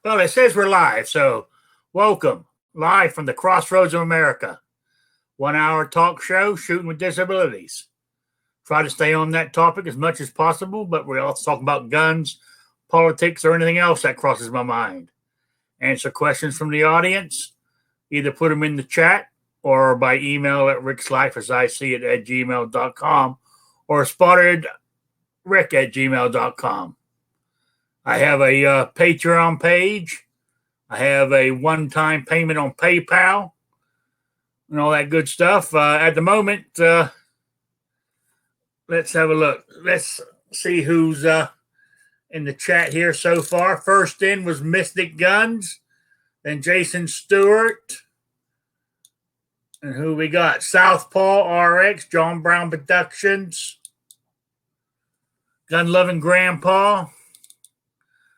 Well, it says we're live, so welcome. Live from the crossroads of America. 1 hour talk show, shooting with disabilities. Try to stay on that topic as much as possible, but we also talk about guns, politics, or anything else that crosses my mind. Answer questions from the audience. Either put them in the chat or by email at rickslifeasIseeit@gmail.com or spottedrick@gmail.com. I have a Patreon page. I have a one-time payment on PayPal and all that good stuff. At the moment, let's have a look. Let's see who's in the chat here so far. First in was Mystic Guns, then Jason Stewart. And who we got? Southpaw RX, John Brown Productions, Gun Loving Grandpa.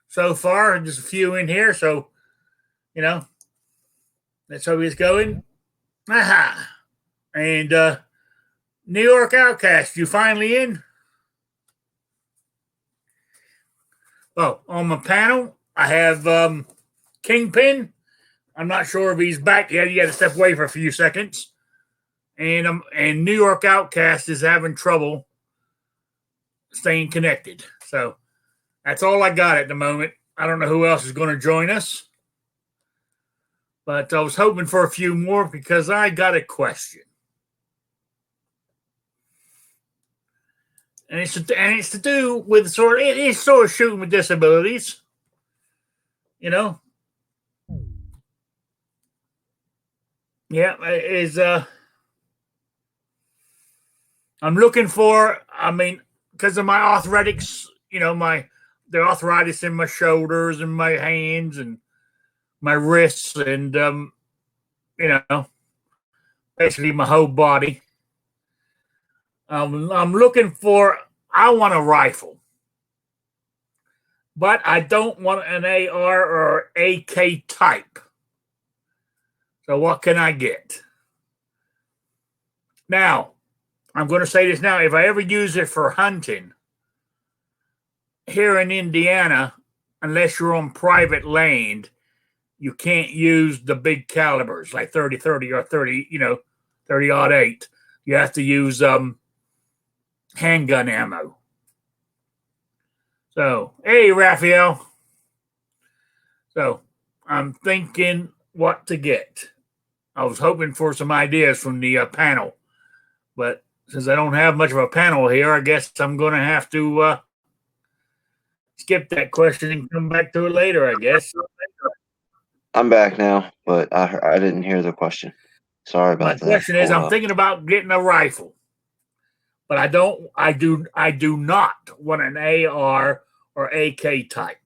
So far, just a few in here, so that's how he's going. Aha. And New York Outcast, you finally in? Oh, on my panel, I have Kingpin. I'm not sure if he's back yet. He had to step away for a few seconds. And New York Outcast is having trouble staying connected. So that's all I got at the moment. I don't know who else is going to join us. But I was hoping for a few more because I got a question. And it's to do with it is sort of shooting with disabilities. Yeah, it is I'm looking for, because of my arthritics, the arthritis in my shoulders and my hands and my wrists and basically my whole body. I'm looking for, I want a rifle, but I don't want an AR or AK type. So what can I get? Now, I'm going to say this now. If I ever use it for hunting here in Indiana, unless you're on private land, you can't use the big calibers like 30-30 or 30-08. You have to use handgun ammo. So, hey, Raphael. So, I'm thinking what to get. I was hoping for some ideas from the panel, but since I don't have much of a panel here, I guess I'm going to have to skip that question and come back to it later, I guess. I'm back now, but I didn't hear the question. Sorry about that. My question is, I'm thinking about getting a rifle, but I do not want an AR or AK type.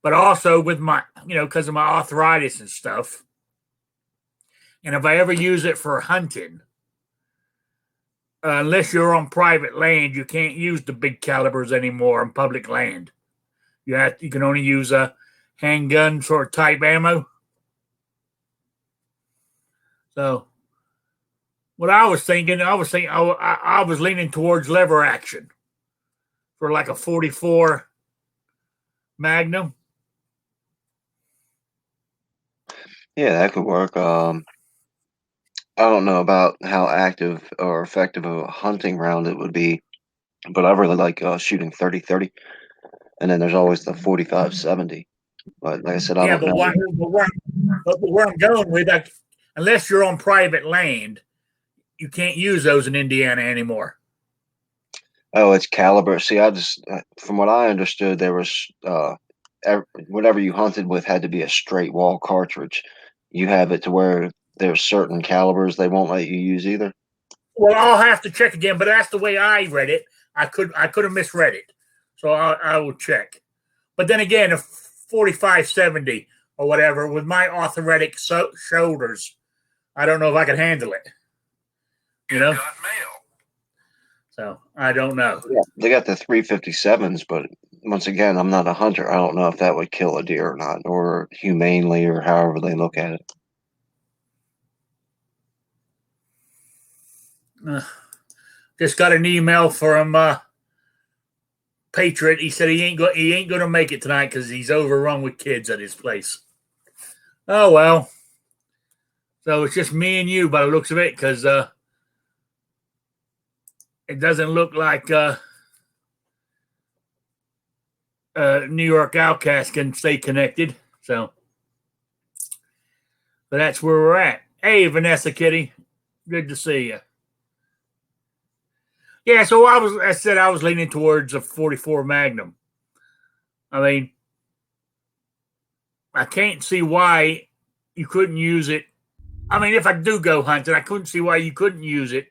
But also with my, because of my arthritis and stuff, and if I ever use it for hunting, unless you're on private land, you can't use the big calibers anymore on public land. You can only use a handgun sort of type ammo. So what I was thinking, I was leaning towards lever action for like a 44 Magnum. Yeah, that could work. I don't know about how active or effective a hunting round it would be, but I really like shooting 30-30, and then there's always the 45-70. But like I said, I don't know. But where I'm going with, unless you're on private land, you can't use those in Indiana anymore. Oh, it's caliber. See, from what I understood, there was whatever you hunted with had to be a straight wall cartridge. You have it to where there's certain calibers they won't let you use either. Well, I'll have to check again, but that's the way I read it. I could have misread it, so I will check. But then again, a 45-70 or whatever with my arthritic shoulders, I don't know if I can handle it. So I don't know. Yeah, they got the 357s, but once again, I'm not a hunter. I don't know if that would kill a deer or not, or humanely, or however they look at it. Just got an email from Patriot. He said he ain't going to make it tonight because he's overrun with kids at his place. Oh well. So it's just me and you by the looks of it, because it doesn't look like New York Outcast can stay connected. So, but that's where we're at. Hey, Vanessa Kitty, good to see you. Yeah, so I said I was leaning towards a 44 Magnum. I mean, I can't see why you couldn't use it. I mean, if I do go hunting, I couldn't see why you couldn't use it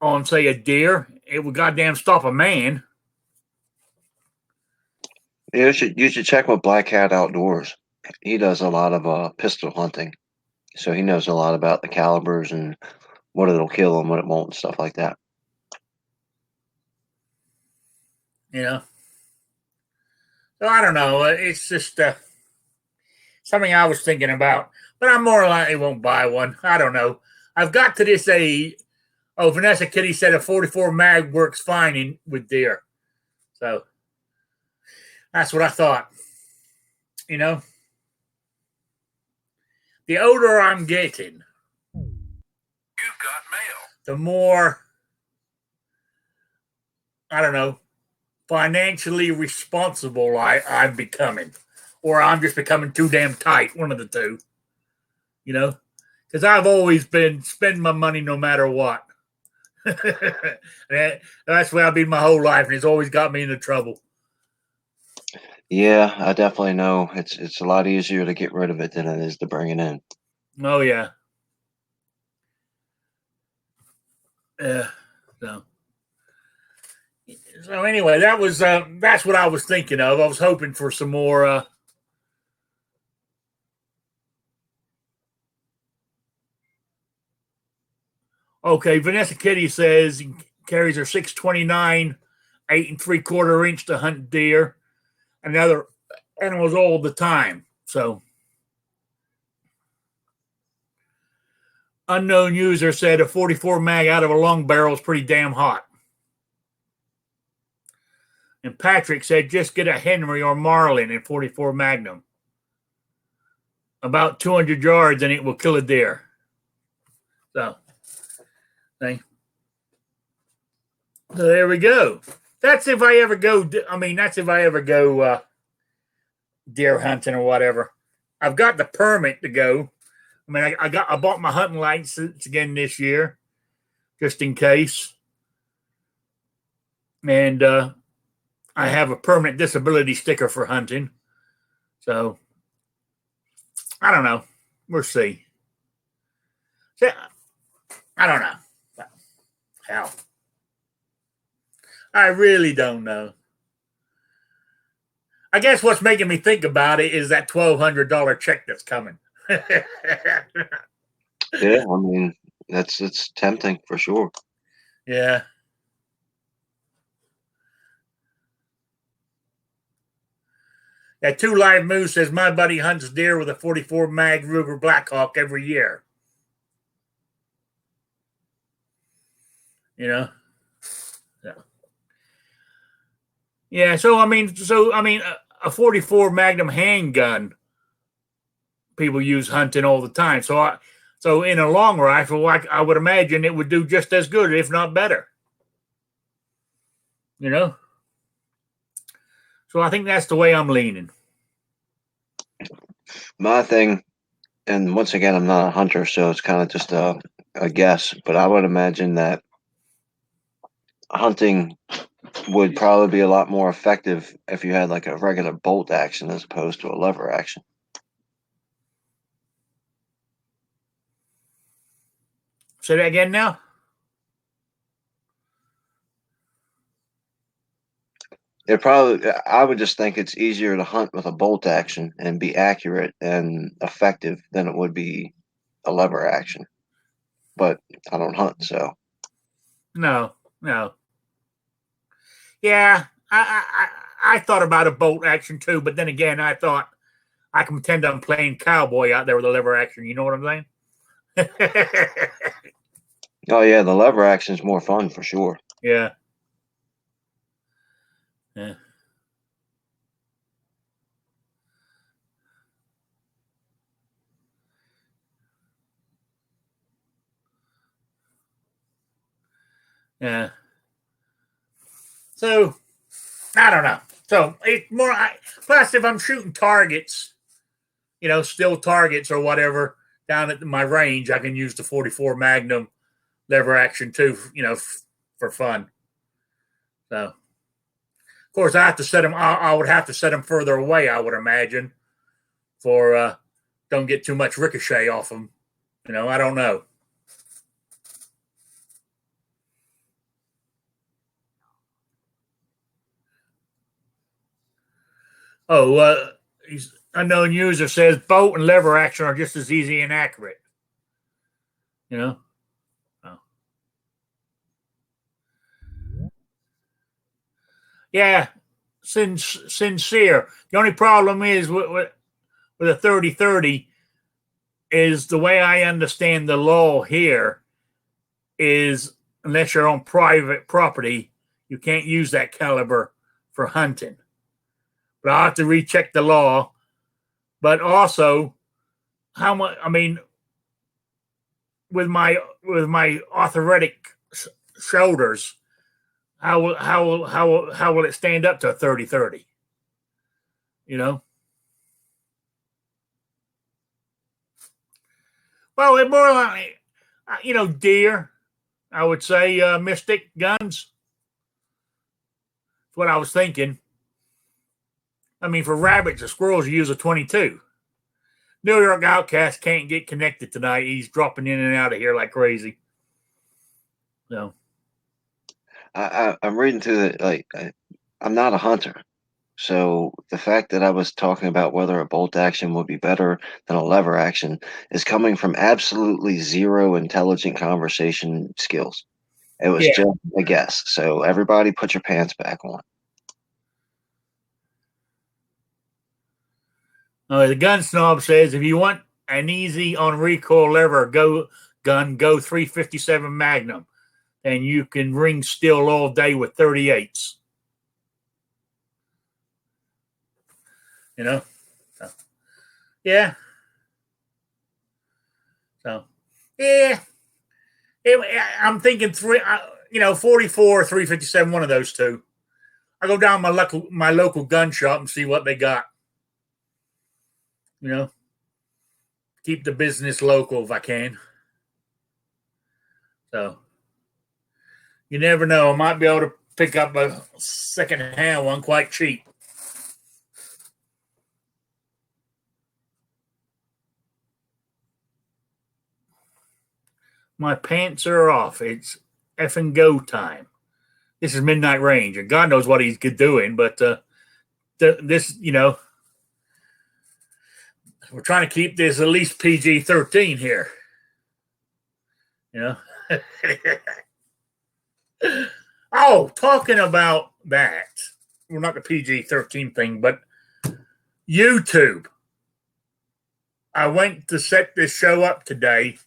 on, say, a deer. It would goddamn stop a man. You should check with Black Cat Outdoors. He does a lot of pistol hunting, so he knows a lot about the calibers and what it'll kill and what it won't and stuff like that. You know, so I don't know. It's just something I was thinking about, but I'm more likely won't buy one. I don't know. I've got to this age. Oh, Vanessa Kitty said a 44 mag works fine with deer. So that's what I thought. You know, the older I'm getting, You've got mail. the more, I don't know, financially responsible I'm becoming. Or I'm just becoming too damn tight, one of the two. You know, because I've always been spending my money no matter what. That's where I've been my whole life, and it's always got me into trouble. Yeah, I definitely know. It's a lot easier to get rid of it than it is to bring it in. Oh yeah. Yeah. So anyway, that's what I was thinking of. I was hoping for some more okay, Vanessa Kitty says he carries her 629 8 3/4 inch to hunt deer and other animals all the time. So unknown user said a 44 mag out of a long barrel is pretty damn hot. And Patrick said just get a Henry or Marlin in 44 Magnum. About 200 yards and it will kill a deer. So there we go. That's if I ever go. I mean, that's if I ever go deer hunting or whatever. I've got the permit to go. I mean, I bought my hunting license again this year, just in case. And I have a permanent disability sticker for hunting. So I don't know. We'll see. I don't know. Hell. I really don't know. I guess what's making me think about it is that $1,200 check that's coming. Yeah, I mean it's tempting for sure. Yeah. That Two Live Moose says my buddy hunts deer with a 44 mag Ruger Blackhawk every year. You know. Yeah. Yeah. So I mean, a 44 Magnum handgun people use hunting all the time. So in a long rifle, I would imagine it would do just as good, if not better. You know. So I think that's the way I'm leaning. My thing, and once again, I'm not a hunter, so it's kind of just a guess, but I would imagine that hunting would probably be a lot more effective if you had like a regular bolt action as opposed to a lever action. Say that again now. I would just think it's easier to hunt with a bolt action and be accurate and effective than it would be a lever action. But I don't hunt, so. No. Yeah, I thought about a bolt action too, but then again, I thought I can pretend I'm playing cowboy out there with a lever action. You know what I'm saying? Oh yeah, the lever action is more fun for sure. Yeah. Yeah. Yeah. So I don't know. So it's more. Plus, if I'm shooting targets, still targets or whatever down at my range, I can use the 44 Magnum lever action too. For fun. So, of course, I have to set them. I would have to set them further away. I would imagine for don't get too much ricochet off them. I don't know. Oh, unknown user says bolt and lever action are just as easy and accurate. Oh. Yeah, sincere. The only problem is with a 30-30 is the way I understand the law here is unless you're on private property, you can't use that caliber for hunting. But I'll have to recheck the law. But also, how much? I mean, with my arthritic shoulders, how will it stand up to a 30-30? Well, it more like deer. I would say Mystic guns. That's what I was thinking. I mean, for rabbits or squirrels, you use a 22. New York Outcast can't get connected tonight. He's dropping in and out of here like crazy. So I'm reading through it. I'm not a hunter, so the fact that I was talking about whether a bolt action would be better than a lever action is coming from absolutely zero intelligent conversation skills. It was yeah. just a guess. So everybody, put your pants back on. The gun snob says if you want an easy on recoil lever go 357 Magnum, and you can ring still all day with 38s. So, yeah. So, yeah. I'm thinking 44 or 357, one of those two. I go down my local gun shop and see what they got. Keep the business local if I can. So you never know. I might be able to pick up a second-hand one quite cheap. My pants are off. It's effing go time. This is Midnight Range, and God knows what he's doing, but this, we're trying to keep this at least PG-13 here. Oh, talking about that. Well, not the PG-13 thing, but YouTube. I went to set this show up today,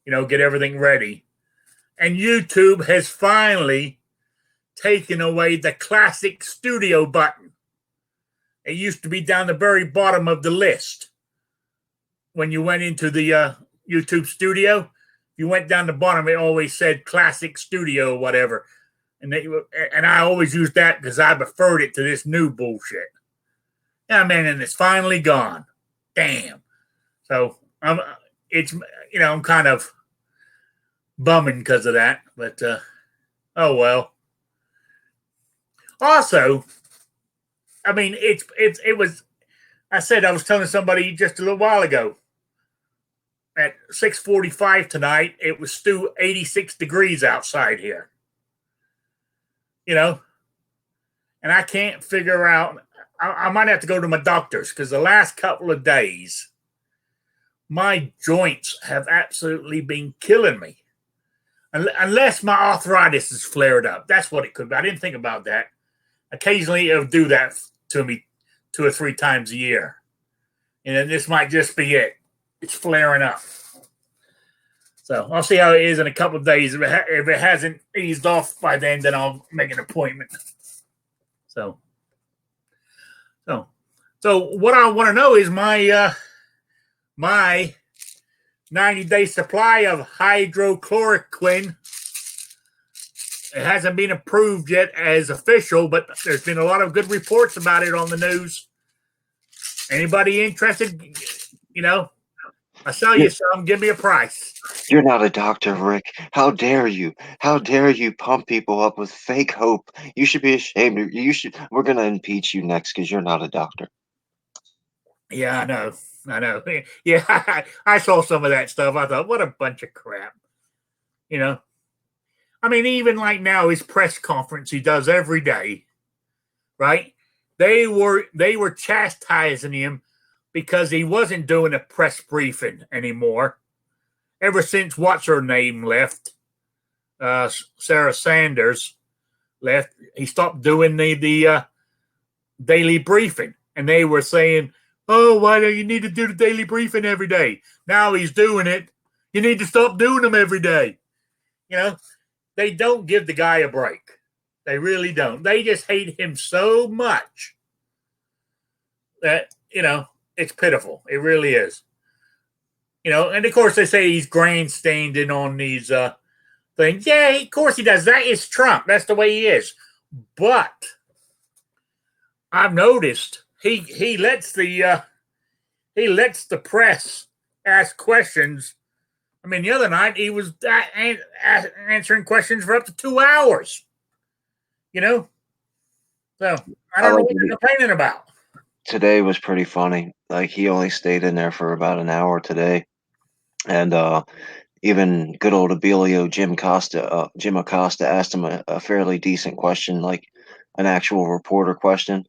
get everything ready. And YouTube has finally taken away the classic studio button. It used to be down the very bottom of the list. When you went into the YouTube studio, you went down the bottom, it always said classic studio or whatever. And I always used that because I preferred it to this new bullshit. Yeah, man, and it's finally gone. Damn. So I'm kind of bumming because of that, but oh well. Also, I mean, it was. I said I was telling somebody just a little while ago. At 6:45 tonight, it was still 86 degrees outside here. And I can't figure out. I might have to go to my doctor's because the last couple of days, my joints have absolutely been killing me. Unless my arthritis is flared up. That's what it could be. I didn't think about that. Occasionally, it'll do that to me 2 or 3 times a year. And then this might just be it. It's flaring up. So I'll see how it is in a couple of days. If it hasn't eased off by then I'll make an appointment. So, so, so what I want to know is my 90-day supply of hydrochloroquine. It hasn't been approved yet as official, but there's been a lot of good reports about it on the news. Anybody interested? You know, I'll sell you some. Give me a price. You're not a doctor, Rick. How dare you? How dare you pump people up with fake hope? You should be ashamed. You should. We're gonna impeach you next because you're not a doctor. Yeah, I know. I know. Yeah, I saw some of that stuff. I thought, what a bunch of crap. You know, I mean, even like now, his press conference he does every day, right? They were chastising him because he wasn't doing a press briefing anymore. Ever since what's her name left, Sarah Sanders left, he stopped doing the daily briefing, and they were saying, "Oh, why do you need to do the daily briefing every day?" Now he's doing it. You need to stop doing them every day. You know, they don't give the guy a break. They really don't. They just hate him so much that, it's pitiful. It really is. And of course they say he's grandstanding on these things. Yeah, of course he does. That is Trump. That's the way he is. But I've noticed he lets the press ask questions. I mean, the other night he was answering questions for up to 2 hours. So I don't know what you're complaining about. Today was pretty funny. Like he only stayed in there for about an hour today, and even good old Abilio Jim Acosta asked him a fairly decent question, like an actual reporter question.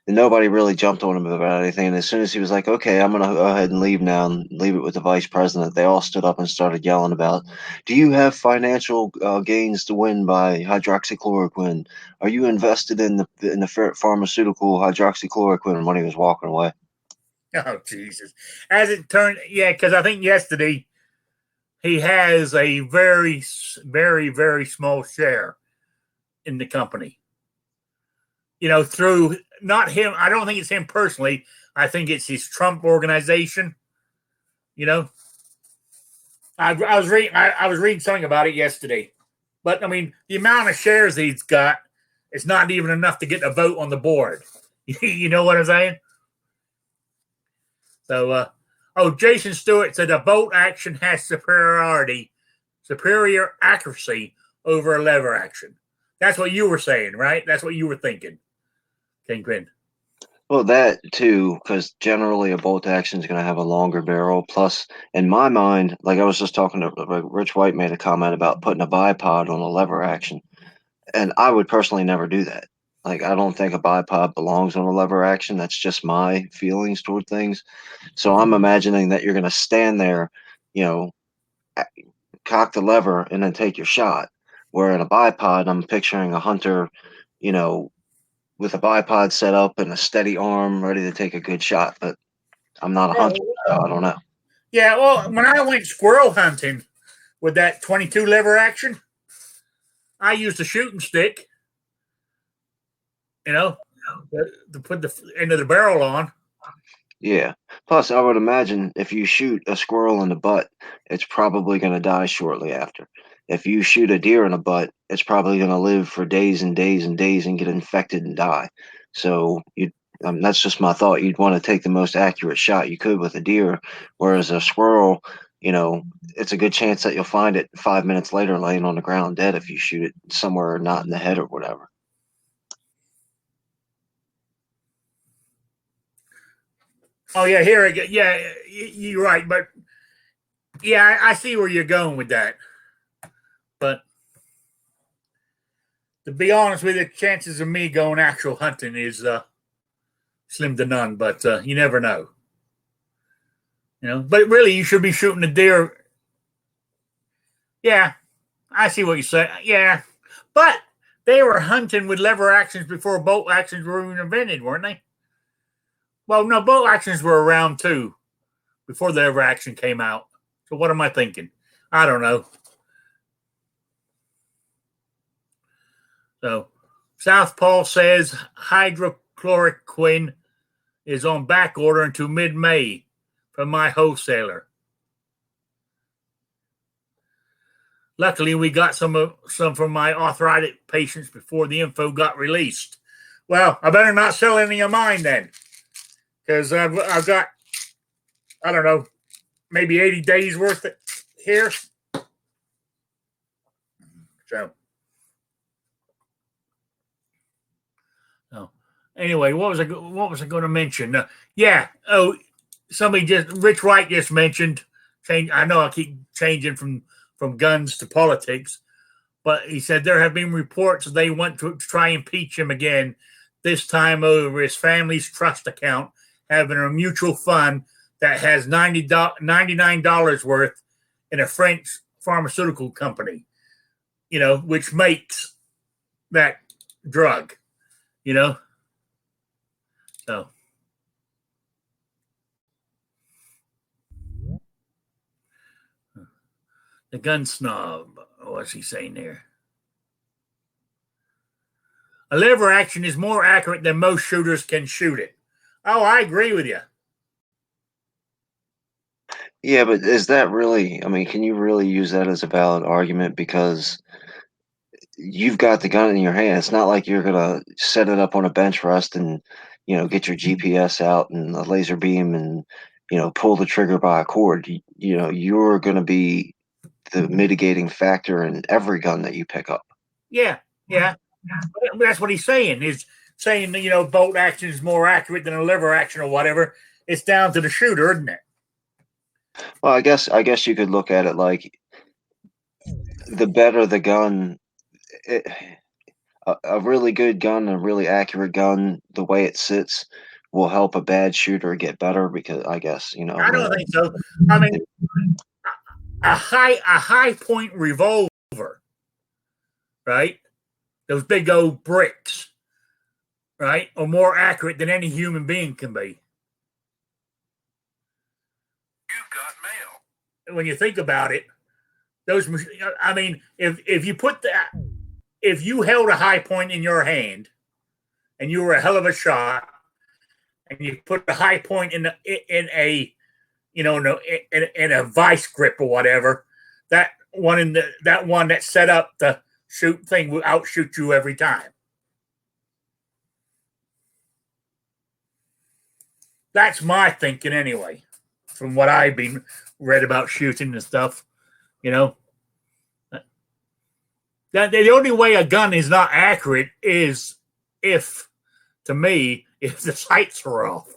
And nobody really jumped on him about anything. And as soon as he was like, okay, I'm going to go ahead and leave now and leave it with the vice president, they all stood up and started yelling about, do you have financial gains to win by hydroxychloroquine? Are you invested in the pharmaceutical hydroxychloroquine when he was walking away? Oh, Jesus. As it turned, yeah, because I think yesterday he has a very, very, very small share in the company. Through not him. I don't think it's him personally. I think it's his Trump organization. I was reading something about it yesterday, but I mean the amount of shares he's got, it's not even enough to get a vote on the board. You know what I'm saying? So, Jason Stewart said a bolt action has superior accuracy over a lever action. That's what you were saying, right? That's what you were thinking, Kingpin. Well, that too, because generally a bolt action is going to have a longer barrel. Plus, in my mind, like I was just talking to Rich White made a comment about putting a bipod on a lever action, and I would personally never do that. Like I don't think a bipod belongs on a lever action. That's just my feelings toward things. So I'm imagining that you're going to stand there, you know, cock the lever and then take your shot. Where in a bipod, I'm picturing a hunter, you know, with a bipod set up and a steady arm ready to take a good shot. But I'm not a hunter, so I don't know. Yeah, well, when I went squirrel hunting with that 22 lever action, I used a shooting stick, to put the end of the barrel on. Yeah. Plus, I would imagine if you shoot a squirrel in the butt, it's probably going to die shortly after. If you shoot a deer in the butt, it's probably going to live for days and days and days and get infected and die. So that's just my thought. You'd want to take the most accurate shot you could with a deer, whereas a squirrel, it's a good chance that you'll find it 5 minutes later laying on the ground dead if you shoot it somewhere not in the head or whatever. Oh yeah, here again. Yeah, you're right, but yeah, I see where you're going with that. But to be honest with you, the chances of me going actual hunting is slim to none. But you never know. But really, you should be shooting a deer. Yeah, I see what you say. Yeah, but they were hunting with lever actions before bolt actions were even invented, weren't they? Well, no, bolt actions were around too before the lever action came out. So what am I thinking? I don't know. So, Southpaw says hydrochloroquine is on back order until mid-May from my wholesaler. Luckily, we got some from my arthritic patients before the info got released. Well, I better not sell any of mine then, because I've got, I don't know, maybe 80 days worth here. So, anyway, what was I going to mention? Yeah. Oh, Rich Wright just mentioned. I know I keep changing from guns to politics, but he said there have been reports they want to try and impeach him again, this time over his family's trust account, having a mutual fund that has $99 worth in a French pharmaceutical company, which makes that drug, So the gun snob, what's he saying there? A lever action is more accurate than most shooters can shoot it. Oh, I agree with you. Yeah, but is that really, I mean, can you really use that as a valid argument? Because you've got the gun in your hand. It's not like you're gonna set it up on a bench rest and, get your GPS out and a laser beam and, pull the trigger by a cord. You're gonna be the mitigating factor in every gun that you pick up. Yeah. That's what he's saying. He's saying that, bolt action is more accurate than a lever action or whatever. It's down to the shooter, isn't it? Well, I guess you could look at it like the better the gun, a really good gun, a really accurate gun, the way it sits will help a bad shooter get better because I guess, I don't think so. I mean, a high point revolver, right? Those big old bricks, right, are more accurate than any human being can be. You've got mail. When you think about it, I mean, if you held a high point in your hand and you were a hell of a shot and you put a high point in a vice grip or whatever, that one that set up the shoot thing will outshoot you every time. That's my thinking anyway, from what I've been read about shooting and stuff. The only way a gun is not accurate is if the sights are off.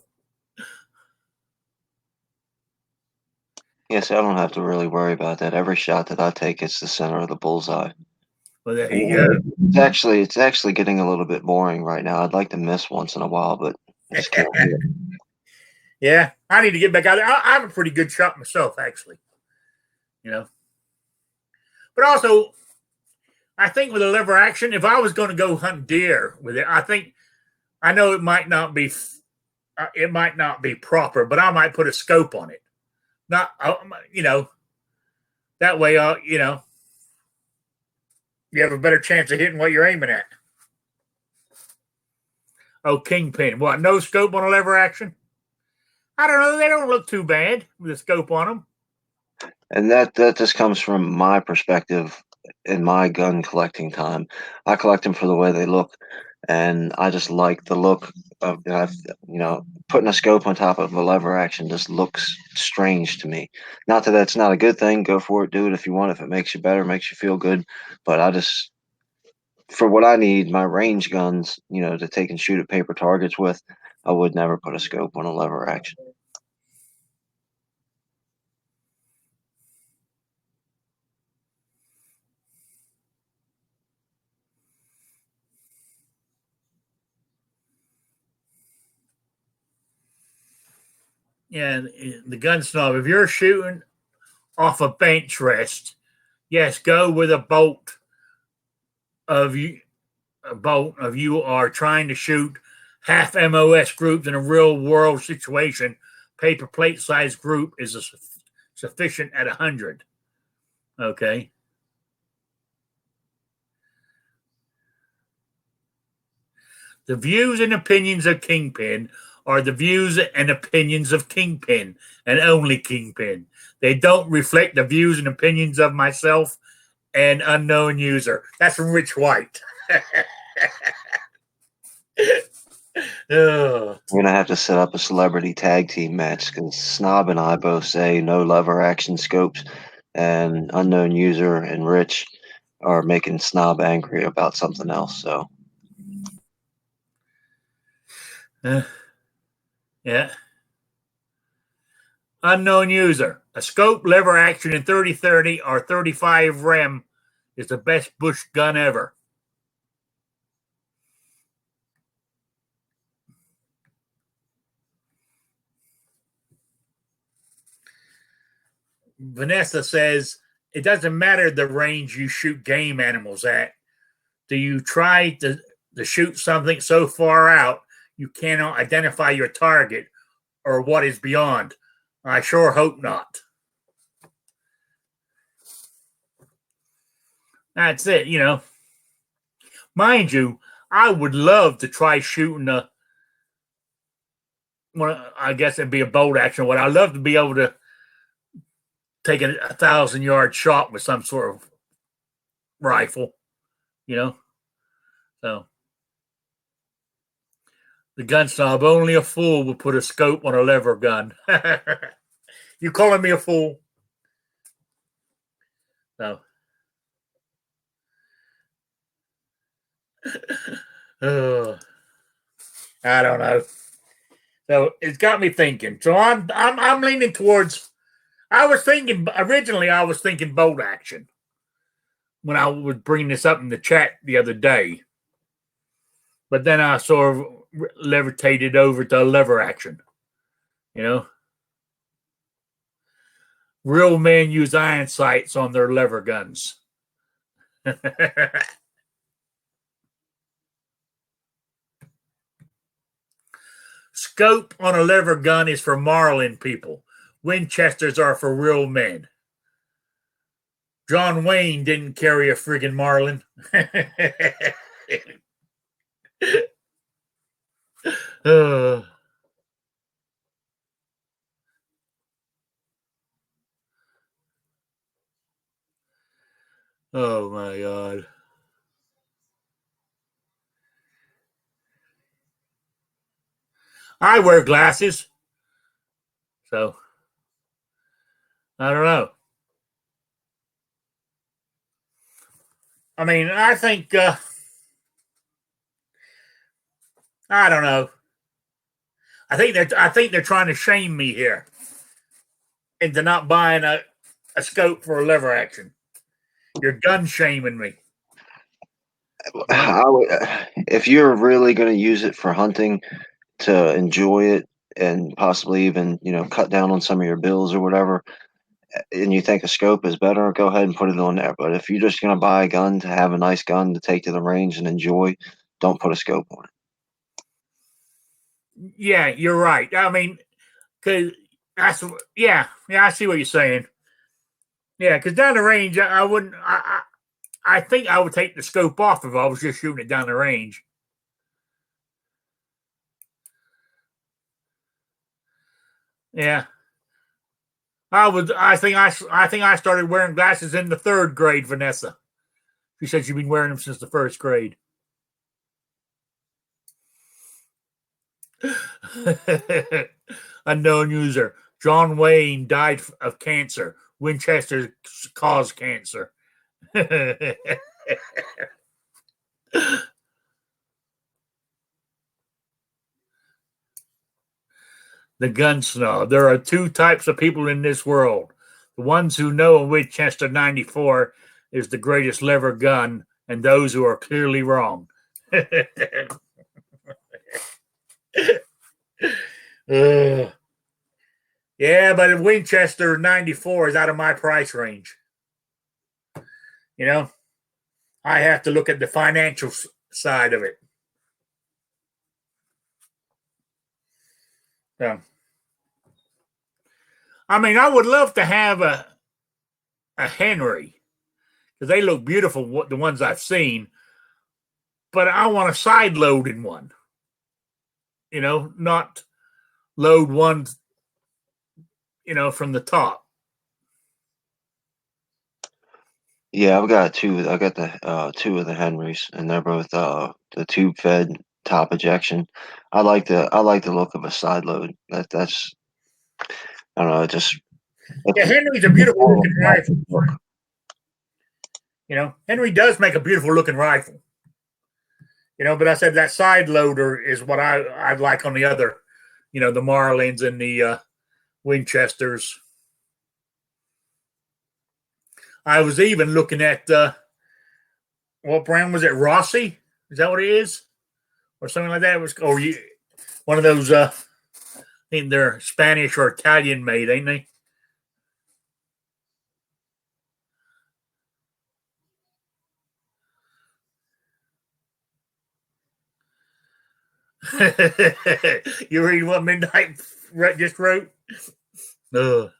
Yes, I don't have to really worry about that. Every shot that I take is the center of the bullseye. Well, there you go. It's actually getting a little bit boring right now. I'd like to miss once in a while, but I just can't do it. Yeah, I need to get back out there. I'm a pretty good shot myself, actually. But also, I think with a lever action, if I was going to go hunt deer with it, I know it might not be proper, but I might put a scope on it. Not, that way, you have a better chance of hitting what you're aiming at. Oh, Kingpin. What, no scope on a lever action? I don't know. They don't look too bad with a scope on them. And that just comes from my perspective in my gun collecting time. I collect them for the way they look, and I just like the look of putting a scope on top of a lever action just looks strange to me. Not that that's not a good thing. Go for it, do it if you want. If it makes you better, makes you feel good. But I just, for what I need, my range guns, to take and shoot at paper targets with, I would never put a scope on a lever action. Yeah, the gun snob. If you're shooting off a bench rest, yes, go with a bolt of you. A bolt of you are trying to shoot half MOS groups in a real world situation. Paper plate size group is sufficient at 100. Okay. The views and opinions of Kingpin are the views and opinions of Kingpin and only Kingpin. They don't reflect the views and opinions of myself and unknown user. That's from Rich White. We're gonna have to set up a celebrity tag team match because Snob and I both say no lever action scopes, and unknown user and Rich are making Snob angry about something else. So Yeah. Unknown user. A scope, lever action in 30-30 or 35 rem is the best bush gun ever. Vanessa says, it doesn't matter the range you shoot game animals at. Do you try to shoot something so far out you cannot identify your target or what is beyond? I sure hope not. That's it, you know. Mind you, I would love to try shooting well, I guess it'd be a bolt action. What I'd love to be able to take a 1,000-yard shot with some sort of rifle, you know. So the gun snob, only a fool would put a scope on a lever gun. You calling me a fool? No. I don't know. So it's got me thinking. So I'm leaning towards. I was thinking bolt action when I was bringing this up in the chat the other day, but then I sort of levitated over to lever action. You know, real men use iron sights on their lever guns. Scope on a lever gun is for Marlin people. Winchesters are for real men. John Wayne didn't carry a friggin' Marlin. Oh my God. I wear glasses. So, I don't know. I mean, I think, I don't know. I think they're trying to shame me here into not buying a scope for a lever action. You're gun shaming me. if you're really going to use it for hunting to enjoy it and possibly even cut down on some of your bills or whatever, and you think a scope is better, go ahead and put it on there. But if you're just going to buy a gun to have a nice gun to take to the range and enjoy, don't put a scope on it. Yeah, you're right. I mean, because I see what you're saying. Yeah, because down the range, I wouldn't. I think I would take the scope off if I was just shooting it down the range. Yeah, I think I started wearing glasses in the 3rd grade, Vanessa. She said she'd been wearing them since the 1st grade. Unknown user. John Wayne died of cancer. Winchester caused cancer. The gun snob. There are 2 types of people in this world. The ones who know a Winchester 94 is the greatest lever gun, and those who are clearly wrong. Yeah, but a Winchester 94 is out of my price range. You know, I have to look at the financial side of it. So, I mean, I would love to have a Henry because they look beautiful, the ones I've seen, but I want a side loading one. not load one, from the top. Yeah, I've got two. I got the two of the Henrys, and they're both the tube fed top ejection. I like the look of a side load. That's I don't know. It just Yeah, it's Henry's a beautiful looking rifle. look. Henry does make a beautiful looking rifle. But I said that side loader is what I'd like on the other, the Marlins and the Winchesters. I was even looking at what brand was it? Rossi? Is that what it is? Or something like that? It was one of those I think they're Spanish or Italian made, ain't they? You read what Midnight just wrote? Ugh.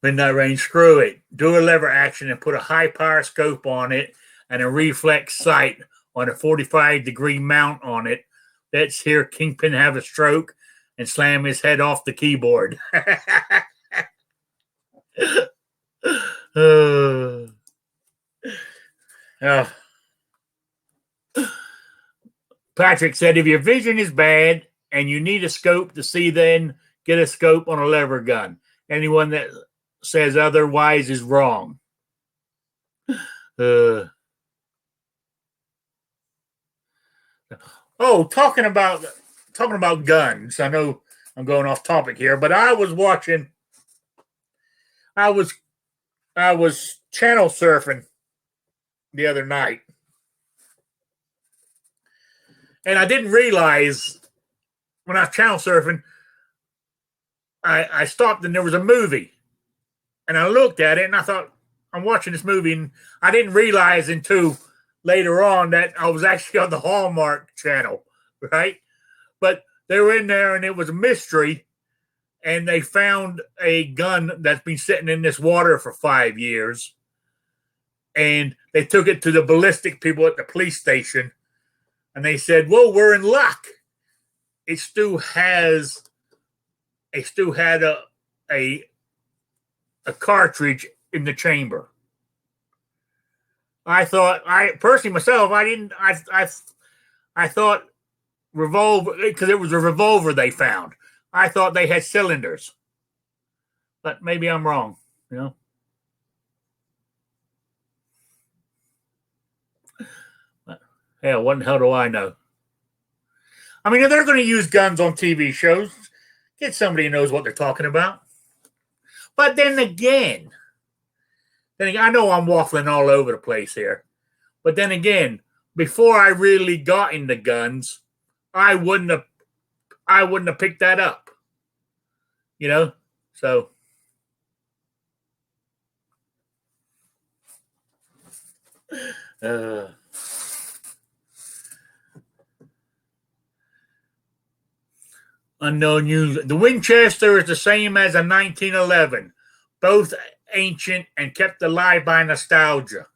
Midnight Rain, screw it. Do a lever action and put a high power scope on it and a reflex sight on a 45-degree mount on it. Let's hear Kingpin have a stroke and slam his head off the keyboard. uh, Patrick said, if your vision is bad and you need a scope to see, then get a scope on a lever gun. Anyone that says otherwise is wrong. Talking about guns. I know I'm going off topic here, but I was channel surfing the other night, and I didn't realize when I was channel surfing, I stopped and there was a movie, and I looked at it and I thought, I'm watching this movie, and I didn't realize until later on that I was actually on the Hallmark channel, right? But they were in there and it was a mystery, and they found a gun that's been sitting in this water for 5 years, and they took it to the ballistic people at the police station, and they said, "Whoa, we're in luck. It still had a cartridge in the chamber." I thought, I thought revolver, because it was a revolver they found. I thought they had cylinders, but maybe I'm wrong. Hell, what the hell do I know? I mean, if they're going to use guns on TV shows, get somebody who knows what they're talking about. But then again, I know I'm waffling all over the place here. But then again, before I really got into guns, I wouldn't have picked that up. So unknown user. The Winchester is the same as a 1911, both ancient and kept alive by nostalgia.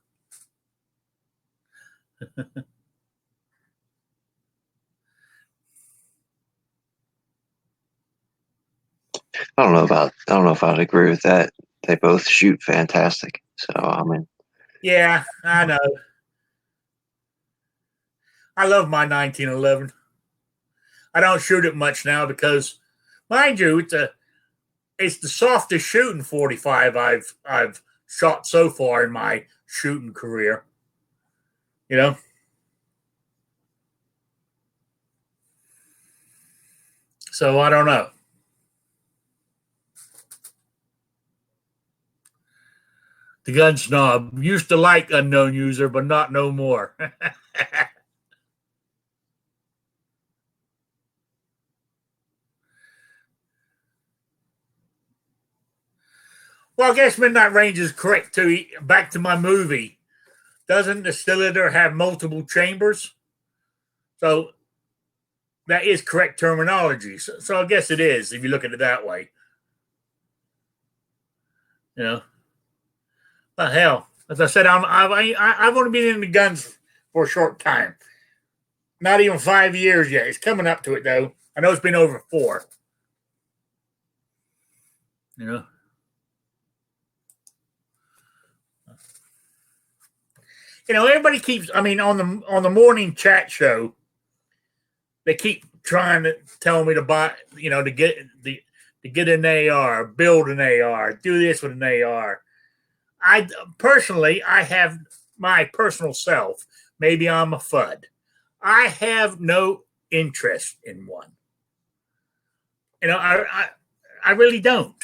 I don't know if I'd agree with that. They both shoot fantastic. So I mean, Yeah, I know. I love my 1911. I don't shoot it much now because, mind you, it's the softest shooting 45 I've shot so far in my shooting career. So I don't know. The gun snob used to like unknown user, but not no more. Well, I guess Midnight Range is correct too. Back to my movie. Doesn't the cylinder have multiple chambers? So that is correct terminology. So I guess it is if you look at it that way. The hell, as I said, I've only been in the guns for a short time. Not even 5 years yet. It's coming up to it though. I know it's been over 4. You know. Everybody keeps. I mean, on the morning chat show, they keep trying to tell me to buy. To get an AR, build an AR, do this with an AR. I personally, I have my personal self. Maybe I'm a FUD. I have no interest in one. I really don't.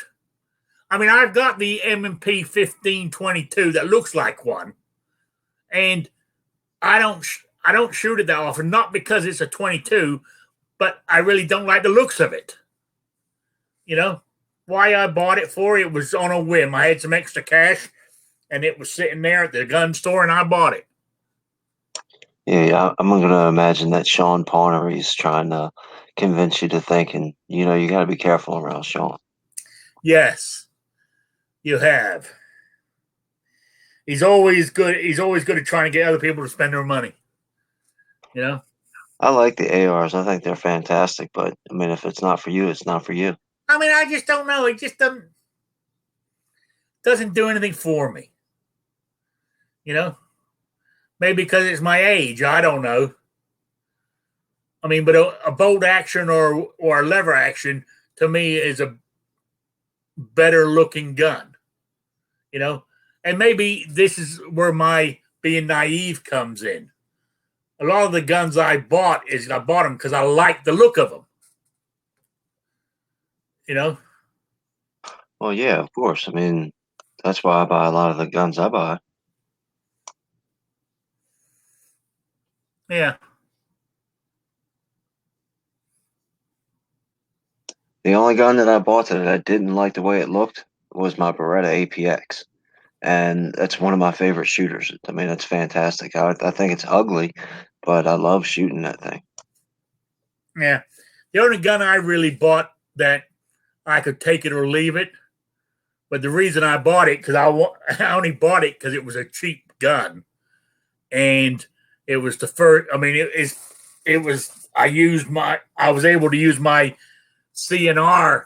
I mean, I've got the M&P 1522 that looks like one, and I don't shoot it that often. Not because it's a 22, but I really don't like the looks of it. Why I bought it for? It was on a whim. I had some extra cash, and it was sitting there at the gun store, and I bought it. Yeah, I'm gonna imagine that Sean Connery is trying to convince you to think, and you got to be careful around Sean. Yes, you have. He's always good. He's always good at trying to get other people to spend their money. I like the ARs. I think they're fantastic, but I mean, if it's not for you, it's not for you. I mean, I just don't know. It just doesn't do anything for me. Maybe because it's my age. I don't know. I mean, but a bolt action or a lever action to me is a better looking gun. And maybe this is where my being naive comes in. A lot of the guns I bought them because I like the look of them. Well, yeah, of course. I mean, that's why I buy a lot of the guns I buy. Yeah. The only gun that I bought that I didn't like the way it looked was my Beretta APX. And that's one of my favorite shooters. I mean, it's fantastic. I think it's ugly, but I love shooting that thing. Yeah. The only gun I really bought that I could take it or leave it, but the reason I bought it, because I only bought it because it was a cheap gun. And it was the first, I mean, I was able to use my CNR,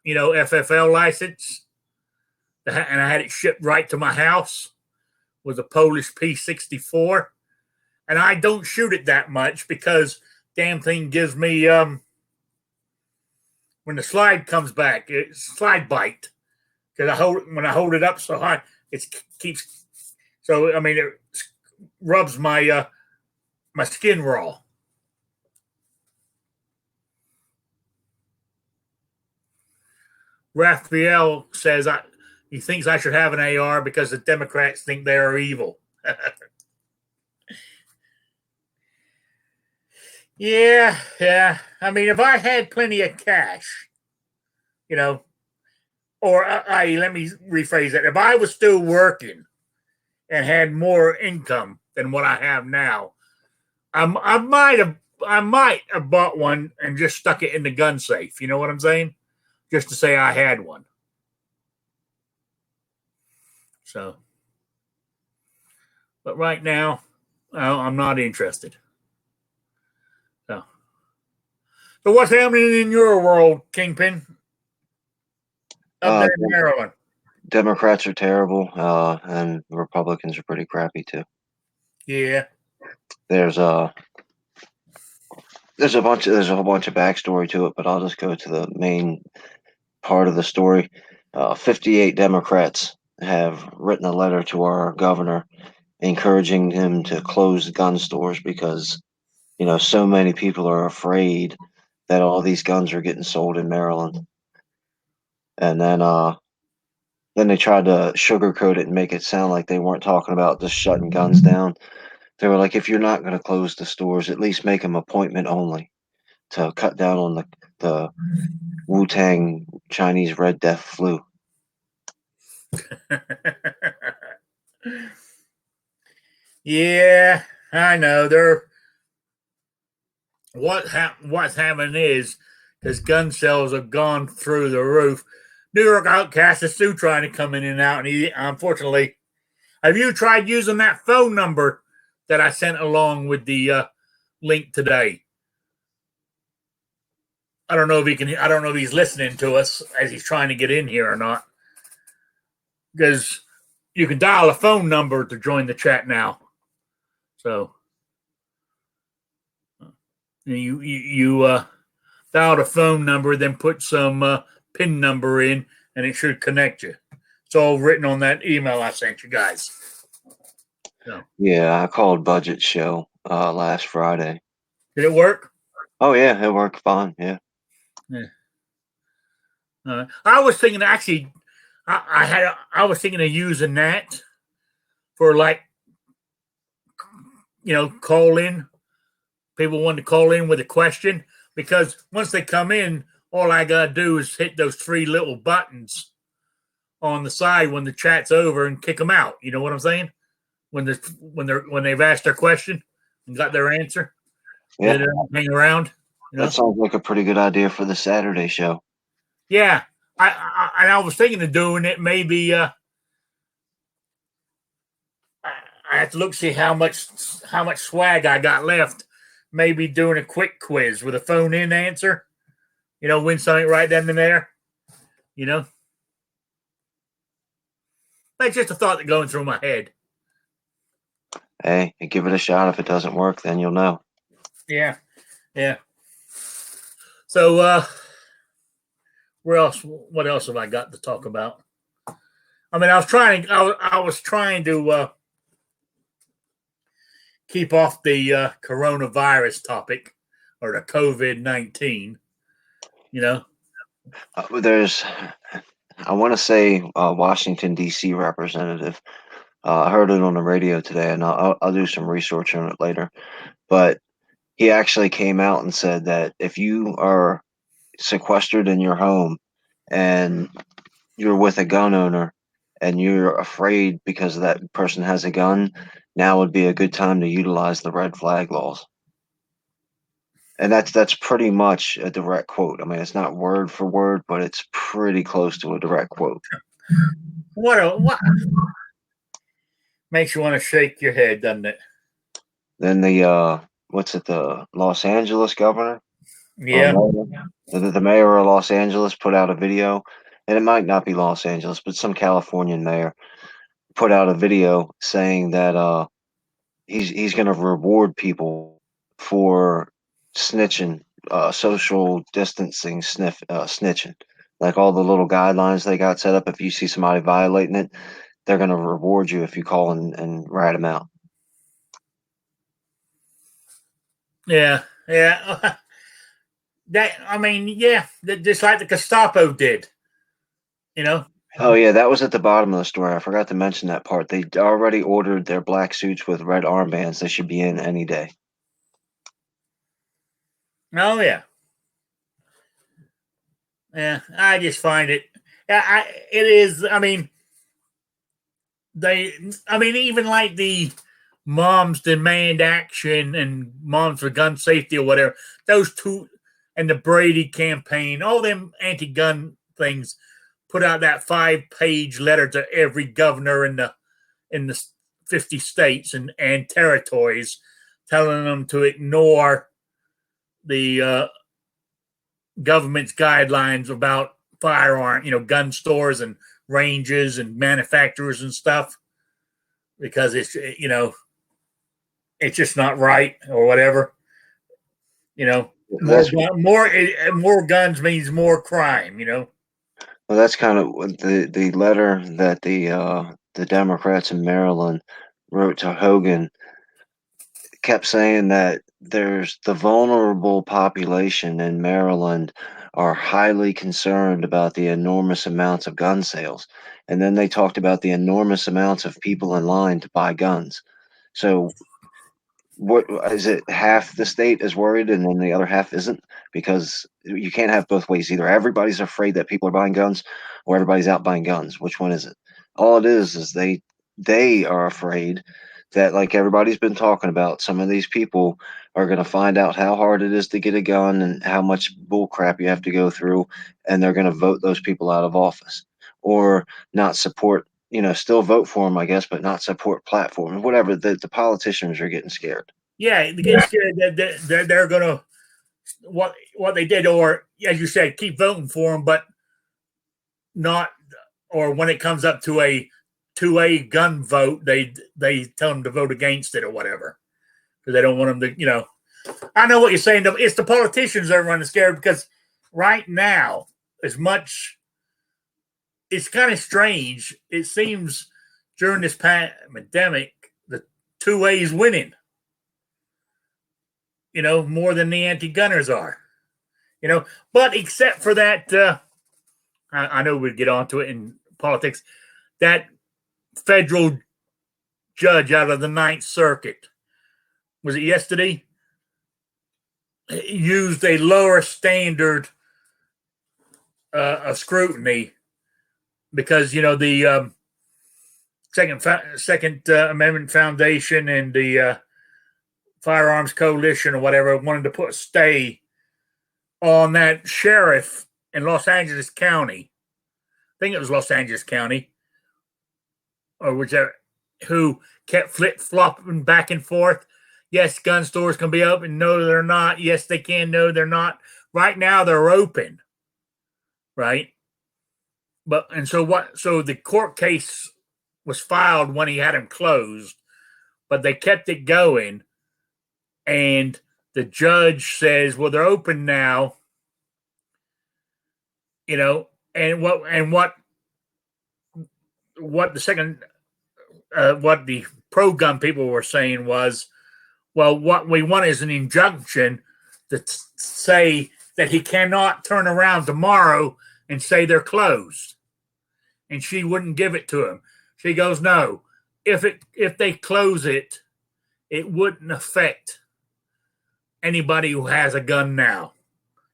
FFL license, and I had it shipped right to my house with a Polish P64. And I don't shoot it that much because damn thing gives me, when the slide comes back, it's slide bite. Because when I hold it up so high, it keeps, so, I mean, it rubs my skin raw. Raphael says he thinks I should have an AR because the Democrats think they are evil. Yeah. I mean, if I had plenty of cash, or let me rephrase that. If I was still working and had more income than what I have now, I might have bought one and just stuck it in the gun safe. You know what I'm saying? Just to say I had one. So, but right now, I'm not interested. So what's happening in your world, Kingpin? Up there in Maryland. Democrats are terrible, and Republicans are pretty crappy too. Yeah. There's a whole bunch of backstory to it, but I'll just go to the main part of the story. 58 Democrats have written a letter to our governor encouraging him to close gun stores because so many people are afraid that all these guns are getting sold in Maryland. And then they tried to sugarcoat it and make it sound like they weren't talking about just shutting guns down. They were like, if you're not going to close the stores, at least make them appointment only to cut down on the Wu-Tang Chinese Red Death flu. Yeah, I know. What's happening is because gun sales have gone through the roof. New York Outcast is Sue trying to come in and out, and he unfortunately. Have you tried using that phone number that I sent along with the link today? I don't know if he can. I don't know if he's listening to us as he's trying to get in here or not. Because you can dial a phone number to join the chat now. So you dial the phone number, then put some PIN number in, and it should connect you. It's all written on that email I sent you guys. So, Yeah, I called Budget Show last Friday. did it work? Oh yeah, it worked fine. Yeah. I was thinking actually, I was thinking of using that for like, call in. People want to call in with a question because once they come in, all I gotta do is hit those three little buttons on the side when the chat's over and kick them out. You know what I'm saying? When they've asked their question and got their answer, Yeah, they don't hang around. that sounds like a pretty good idea for the Saturday show. Yeah, I was thinking of doing it. Maybe I have to look see how much swag I got left. Maybe doing a quick quiz with a phone in answer. Win something right then and there. That's just a thought that's going through my head. Hey, give it a shot. If it doesn't work, then you'll know. Yeah. So, where else? What else have I got to talk about? I mean, I was trying to keep off the coronavirus topic or the COVID-19. There's, I want to say, Washington D.C. representative. I heard it on the radio today, and I'll do some research on it later. But he actually came out and said that if you are sequestered in your home and you're with a gun owner and you're afraid because that person has a gun, now would be a good time to utilize the red flag laws. And that's pretty much a direct quote. I mean, it's not word for word, but it's pretty close to a direct quote. What makes you want to shake your head, doesn't it? Then the Los Angeles governor? Yeah. The mayor of Los Angeles put out a video, and it might not be Los Angeles, but some Californian mayor put out a video saying that he's going to reward people for snitching, social distancing, snitching. Like all the little guidelines they got set up. If you see somebody violating it, they're going to reward you if you call and rat them out. Yeah. Just like the Gestapo did. Oh yeah, that was at the bottom of the story. I forgot to mention that part. They already ordered their black suits with red armbands. They should be in any day. Oh yeah. Yeah, I just find it. It is. I mean, even like the Moms Demand Action and Moms for Gun Safety or whatever. Those two, and the Brady campaign, all them anti-gun things, put out that 5-page letter to every governor in the 50 states and territories, telling them to ignore the government's guidelines about firearm, gun stores and ranges and manufacturers and stuff, because it's just not right or whatever. More guns means more crime. Well, that's kind of what the letter that the Democrats in Maryland wrote to Hogan kept saying that there's the vulnerable population in Maryland are highly concerned about the enormous amounts of gun sales. And then they talked about the enormous amounts of people in line to buy guns. So what is it, half the state is worried and then the other half isn't? Because you can't have both ways. Either everybody's afraid that people are buying guns or everybody's out buying guns. Which one is it? All it is they are afraid that, like everybody's been talking about, some of these people are going to find out how hard it is to get a gun and how much bull crap you have to go through, and they're going to vote those people out of office or not support, still vote for them, I guess, but not support platforms, whatever. The politicians are getting scared. Yeah, they're getting scared that they're going to what they did, or as you said, keep voting for them, but not, or when it comes up to a 2A gun vote, they tell them to vote against it or whatever, because they don't want them to, I know what you're saying. It's the politicians that are running scared, because right now, as much, it's kind of strange. It seems during this pandemic, the 2A is winning, more than the anti-gunners are, but except for that, I know we'd get onto it in politics, that federal judge out of the Ninth Circuit, was it yesterday, used a lower standard of scrutiny, because the Second Amendment Foundation and the Firearms Coalition or whatever wanted to put a stay on that sheriff in Los Angeles County. I think it was Los Angeles County, or whichever, who kept flip-flopping back and forth. Yes, gun stores can be open. No, they're not. Yes, they can. No, they're not. Right now, they're open. Right? So the court case was filed when he had them closed, but they kept it going. And the judge says, well, they're open now. And what the pro-gun people were saying was, well, what we want is an injunction to say that he cannot turn around tomorrow and say they're closed. And she wouldn't give it to him. She goes, no, if they close it, it wouldn't affect anybody who has a gun now.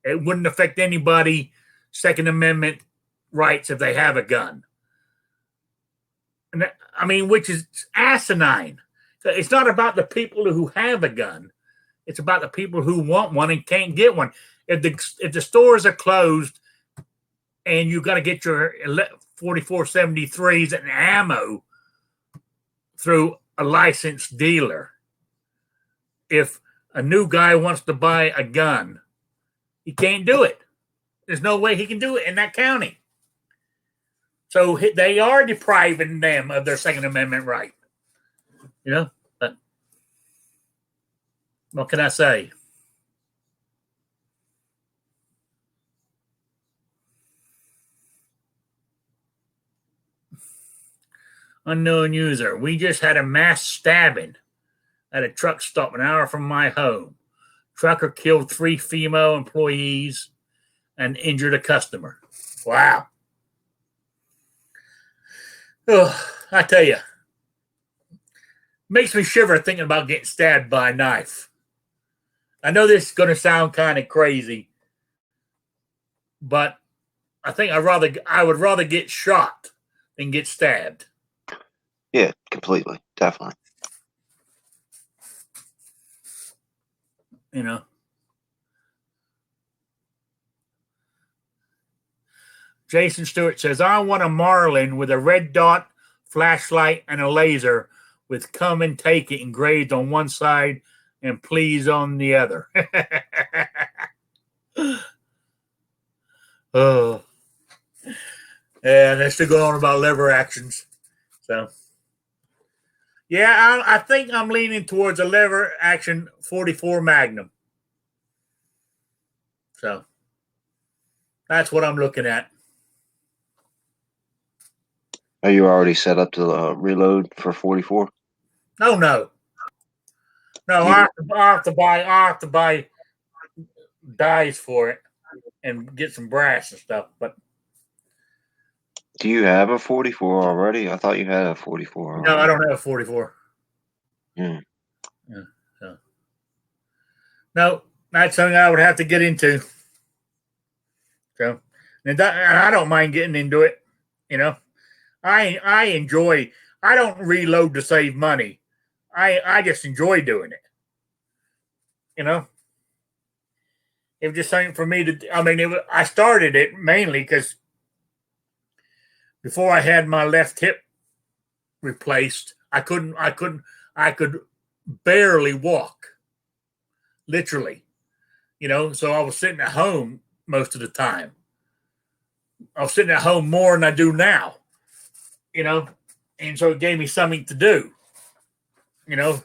It wouldn't affect anybody Second Amendment rights if they have a gun. And which is asinine. It's not about the people who have a gun. It's about the people who want one and can't get one. If the stores are closed and you got to get your 4473s and ammo through a licensed dealer, if a new guy wants to buy a gun, he can't do it. There's no way he can do it in that county. So they are depriving them of their Second Amendment right. But what can I say? Unknown user. We just had a mass stabbing at a truck stop an hour from my home. Trucker killed 3 female employees and injured a customer. Wow. Oh, I tell you, makes me shiver thinking about getting stabbed by a knife. I know this is going to sound kind of crazy, but I think I would rather get shot than get stabbed. Yeah, completely. Definitely. Jason Stewart says, I want a Marlin with a red dot, flashlight, and a laser with come and take it engraved on one side and please on the other. Oh. Yeah, they're still going on about lever actions. So, yeah, I think I'm leaning towards a lever action 44 Magnum. So, that's what I'm looking at. Are you already set up to reload for 44? Oh, no. No, I have to buy dies for it and get some brass and stuff. But do you have a 44 already? I thought you had a 44 already. No, I don't have a 44. Yeah, so. No, that's something I would have to get into. So, and I don't mind getting into it. I enjoy. I don't reload to save money. I just enjoy doing it. You know, it was just something for me to. I mean, I started it mainly because before I had my left hip replaced, I could barely walk, literally. So I was sitting at home most of the time. I was sitting at home more than I do now. You know, and so it gave me something to do. You know,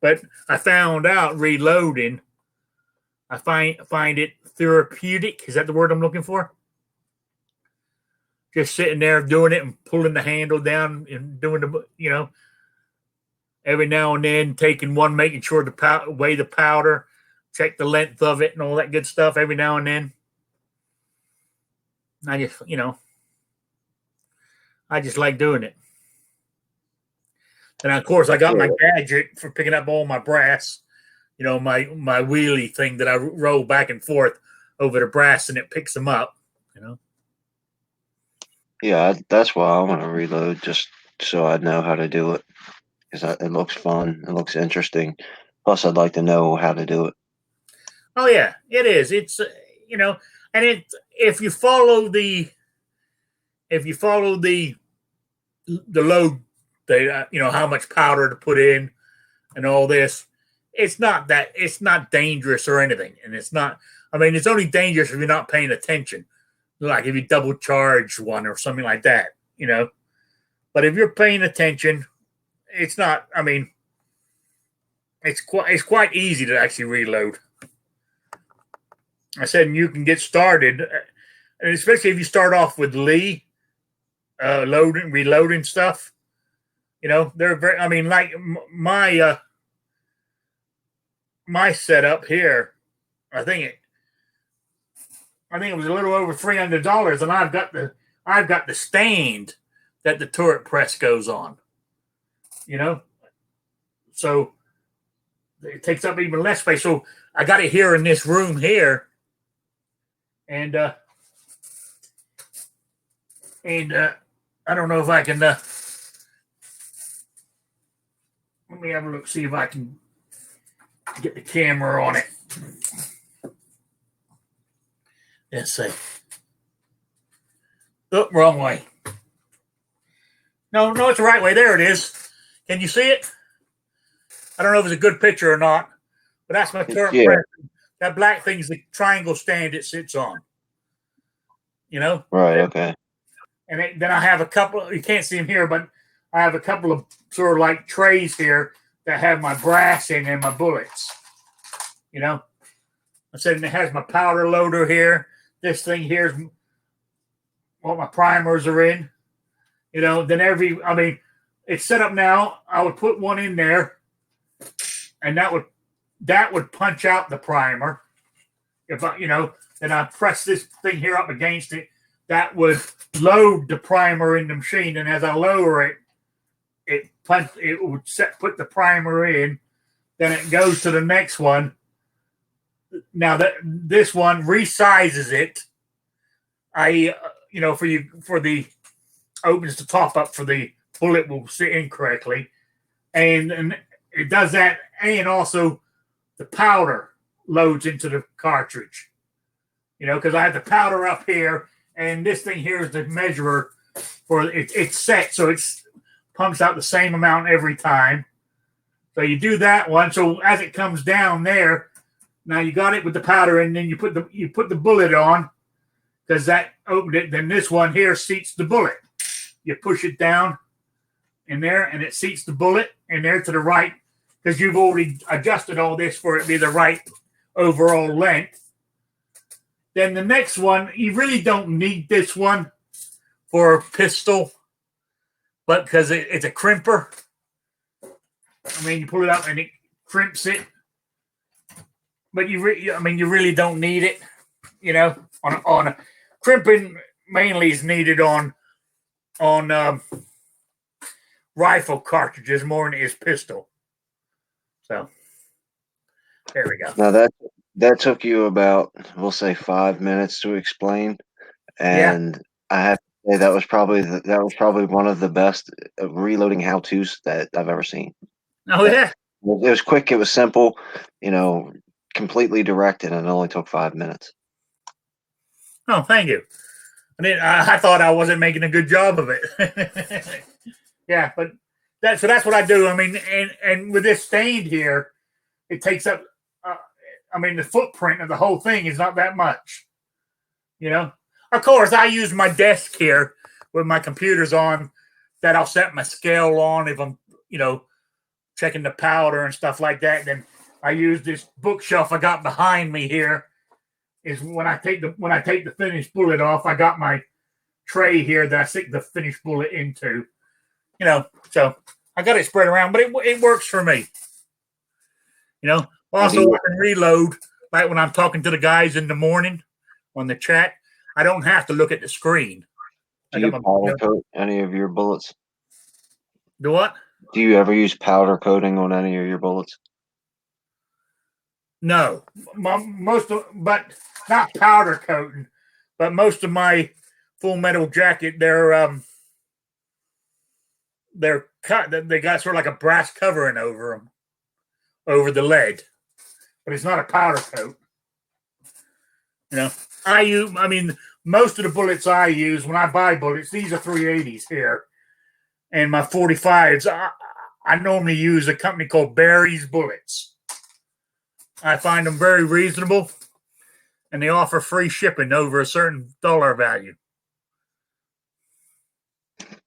but I found out reloading. I find it therapeutic. Is that the word I'm looking for? Just sitting there doing it and pulling the handle down and doing every now and then taking one, making sure to weigh the powder, check the length of it and all that good stuff every now and then. I just like doing it. And of course I got my gadget for picking up all my brass, my wheelie thing that I roll back and forth over the brass and it picks them up. Yeah, that's why I want to reload, just so I know how to do it. Because it looks fun. It looks interesting. Plus, I'd like to know how to do it. Oh yeah, it is. It's and if you follow the load, how much powder to put in and all this, it's not dangerous or anything, and it's not. I mean, it's only dangerous if you're not paying attention, like if you double charge one or something like that, But if you're paying attention, it's not. I mean, it's quite easy to actually reload. I said you can get started, and especially if you start off with Lee, reloading stuff. They're very. I mean, like my setup here, I think it was a little over $300, and I've got the stand that the turret press goes on. So it takes up even less space. So I got it here in this room here, and I don't know if I can. Let me have a look, see if I can get the camera on it. Let's see. Oh, wrong way. No, it's the right way. There it is. Can you see it? I don't know if it's a good picture or not, but that's my turret press. That black thing's the triangle stand it sits on. Right. Okay. And then I have a couple. You can't see them here, but I have a couple of sort of like trays here that have my brass in and my bullets. I said it has my powder loader here. This thing here is what my primers are in. Then it's set up now. I would put one in there, and that would punch out the primer. If then I press this thing here up against it, that would load the primer in the machine. And as I lower it, it would put the primer in. Then it goes to the next one. Now this one resizes it. For the opens the top up for the bullet will sit in correctly, and it does that, and also the powder loads into the cartridge. Because I have the powder up here, and this thing here is the measurer for it. It's set, so it pumps out the same amount every time. So you do that one. So as it comes down there, now you got it with the powder, and then you put the bullet on, because that opened it. Then this one here seats the bullet. You push it down in there, and it seats the bullet in there to the right, because you've already adjusted all this for it to be the right overall length. Then the next one, you really don't need this one for a pistol, but because it's a crimper. I mean, you pull it up and it crimps it, but you really don't need it. On a crimping mainly is needed on rifle cartridges more than it is pistol. So there we go. Now that took you about, we'll say, 5 minutes to explain, and I have to say that was probably one of the best reloading how-tos that I've ever seen. Oh yeah. It was quick. It was simple. You know, completely directed, and it only took 5 minutes. Oh, thank you. I thought I wasn't making a good job of it. Yeah, but that's what I do. I mean, and with this stand here, it takes up. Uh, I mean, the footprint of the whole thing is not that much. You know, of course, I use my desk here with my computers on that I'll set my scale on if I'm, checking the powder and stuff like that. And then I use this bookshelf I got behind me here. Is when I take the finished bullet off, I got my tray here that I stick the finished bullet into. So I got it spread around, but it works for me. Also I can reload like when I'm talking to the guys in the morning on the chat. I don't have to look at the screen. Do you powder coat any of your bullets? Do what? Do you ever use powder coating on any of your bullets? No, but not powder coating, but most of my Full Metal Jacket, they're cut. They got sort of like a brass covering over them, over the lead, but it's not a powder coat. I mean, most of the bullets I use when I buy bullets, these are 380s here, and my 45s. I normally use a company called Barry's Bullets. I find them very reasonable, and they offer free shipping over a certain dollar value.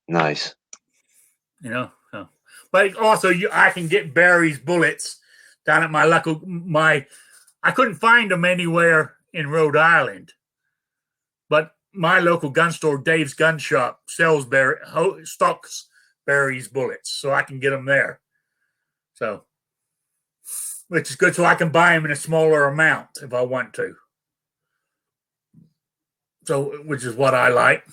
Nice. But also I can get Barry's Bullets down at I couldn't find them anywhere in Rhode Island, but my local gun store, Dave's Gun Shop, stocks Barry's Bullets, so I can get them there. So, which is good, so I can buy them in a smaller amount if I want to. So, which is what I like.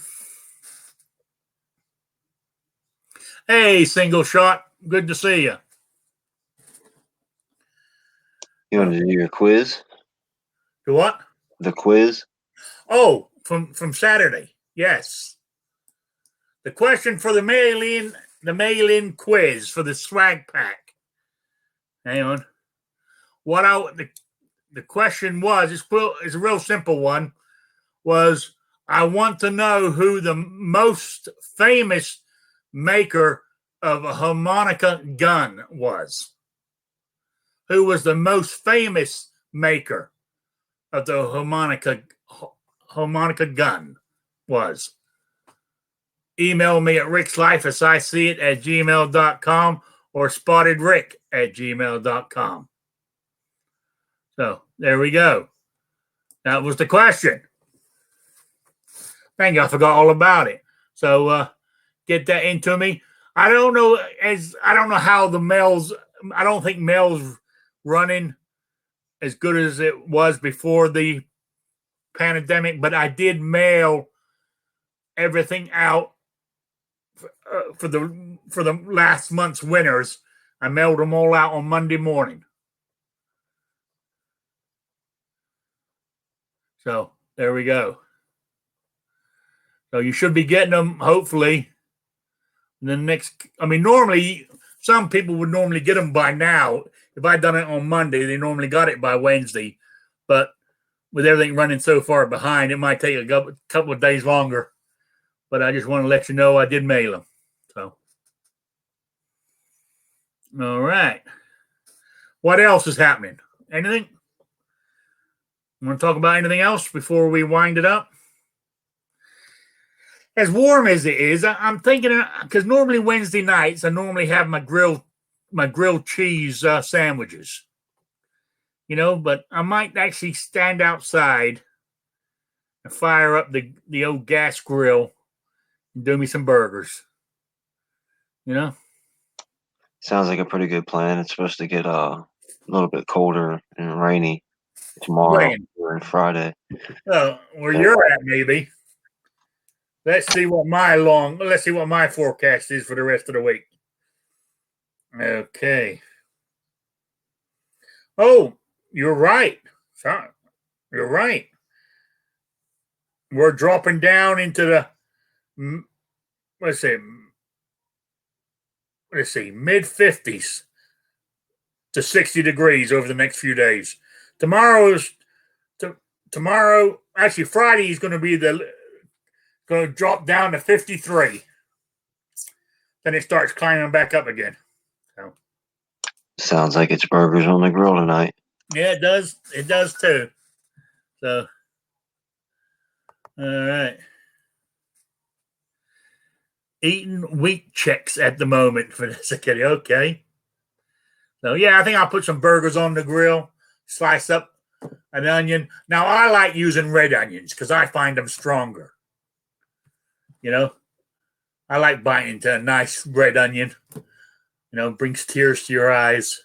Hey, Single Shot, good to see you. You want to do your quiz? Do what? The quiz? Oh, from Saturday. Yes. The question for the mail-in quiz for the swag pack. Hang on. The question was, it's a real simple one, was I want to know who the most famous maker of a harmonica gun was. Who was the most famous maker of the harmonica gun was. Email me at rickslifeasiseeit@gmail.com or spottedrick@gmail.com. So there we go. That was the question. Thank you. I forgot all about it. So get that into me. I don't know how the mail's. I don't think mail's running as good as it was before the pandemic, but I did mail everything out for the last month's winners. I mailed them all out on Monday morning. So there we go. So you should be getting them hopefully in the next. I mean, normally some people would normally get them by now. If I'd done it on Monday, they normally got it by Wednesday. But with everything running so far behind, it might take a couple of days longer. But I just want to let you know I did mail them. So, all right. What else is happening? Anything? You want to talk about anything else before we wind it up? As warm as it is, I'm thinking, because normally Wednesday nights I normally have my grilled cheese sandwiches. But I might actually stand outside and fire up the old gas grill and do me some burgers. Sounds like a pretty good plan. It's supposed to get a little bit colder and rainy tomorrow and Friday. Where you're at, maybe. Let's see what my forecast is for the rest of the week. Okay. Oh, you're right. You're right. We're dropping down into the let's see, mid 50s to 60 degrees over the next few days. Tomorrow, actually Friday is going to be going to drop down to 53. Then it starts climbing back up again. So. Sounds like it's burgers on the grill tonight. Yeah, it does. It does too. So, all right. Eating wheat checks at the moment for this. Okay. So, yeah, I think I'll put some burgers on the grill, slice up an onion. Now, I like using red onions because I find them stronger. You know, I like biting into a nice red onion. You know, brings tears to your eyes.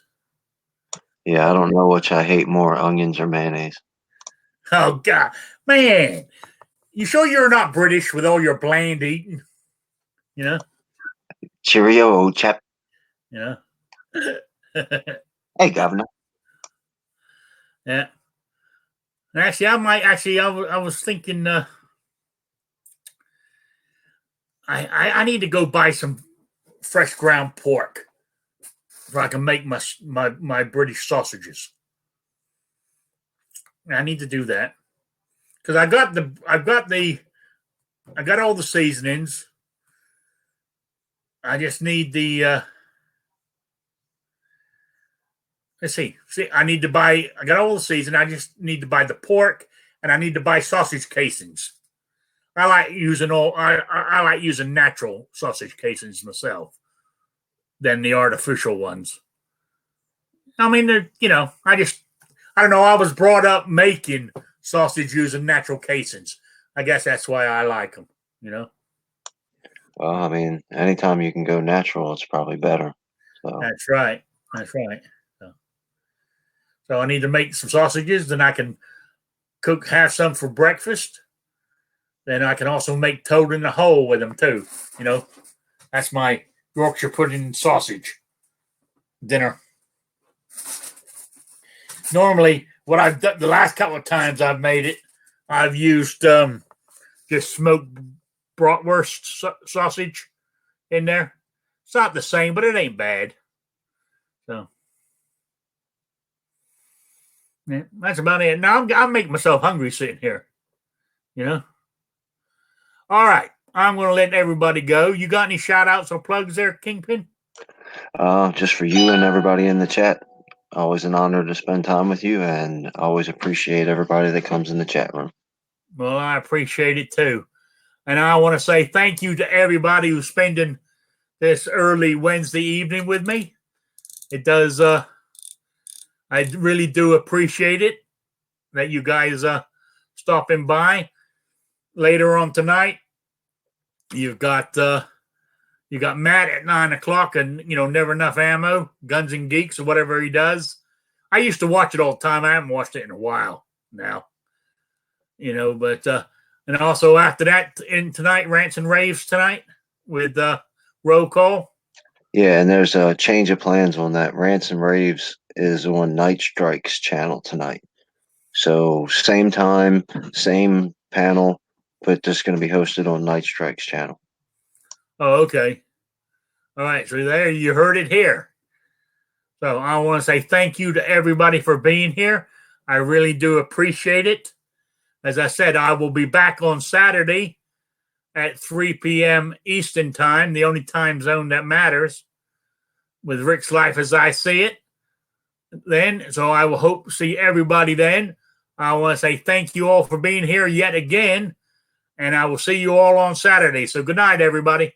Yeah, I don't know which I hate more, onions or mayonnaise. Oh, God. Man, you sure you're not British with all your bland eating? You know? Cheerio, old chap. You know? Hey, governor. Yeah. Actually, I was thinking, I need to go buy some fresh ground pork so I can make my British sausages. I need to do that because I got all the seasonings. I just need the let's see. I got all the seasoning. I just need to buy the pork and I need to buy sausage casings. I like using natural sausage casings myself than the artificial ones. I mean, I don't know. I was brought up making sausage using natural casings. I guess that's why I like them, you know? Well, I mean, anytime you can go natural, it's probably better. So That's right. That's right. So I need to make some sausages. Then I can have some for breakfast. Then I can also make toad in the hole with them too. You know, that's my Yorkshire pudding sausage dinner. Normally, what I've done the last couple of times I've made it, I've used just smoked bratwurst sausage in there. It's not the same, but it ain't bad. So yeah, that's about it. Now I'm making myself hungry sitting here. You know. All right, I'm going to let everybody go. You got any shout outs or plugs there, Kingpin? just for you and everybody in the chat, always an honor to spend time with you, and always appreciate everybody that comes in the chat room. Well, I appreciate it too. And I want to say thank you to everybody who's spending this early Wednesday evening with me. It does, I really do appreciate it that you guys stopping by. Later on tonight, you got Matt at 9:00 and Never Enough Ammo, Guns and Geeks, or whatever he does. I used to watch it all the time. I haven't watched it in a while now. But and also after that, in tonight, Rants and Raves tonight with Roll Call. Yeah, and there's a change of plans on that. Rants and Raves is on Night Strike's channel tonight. So same time, same panel, but just going to be hosted on Night Strike's channel. Oh, okay. All right. So there you heard it here. So I want to say thank you to everybody for being here. I really do appreciate it. As I said, I will be back on Saturday at 3 p.m. Eastern time, the only time zone that matters, with Rick's Life as I See It. Then, so I will hope to see everybody then. I want to say thank you all for being here yet again, and I will see you all on Saturday. So good night, everybody.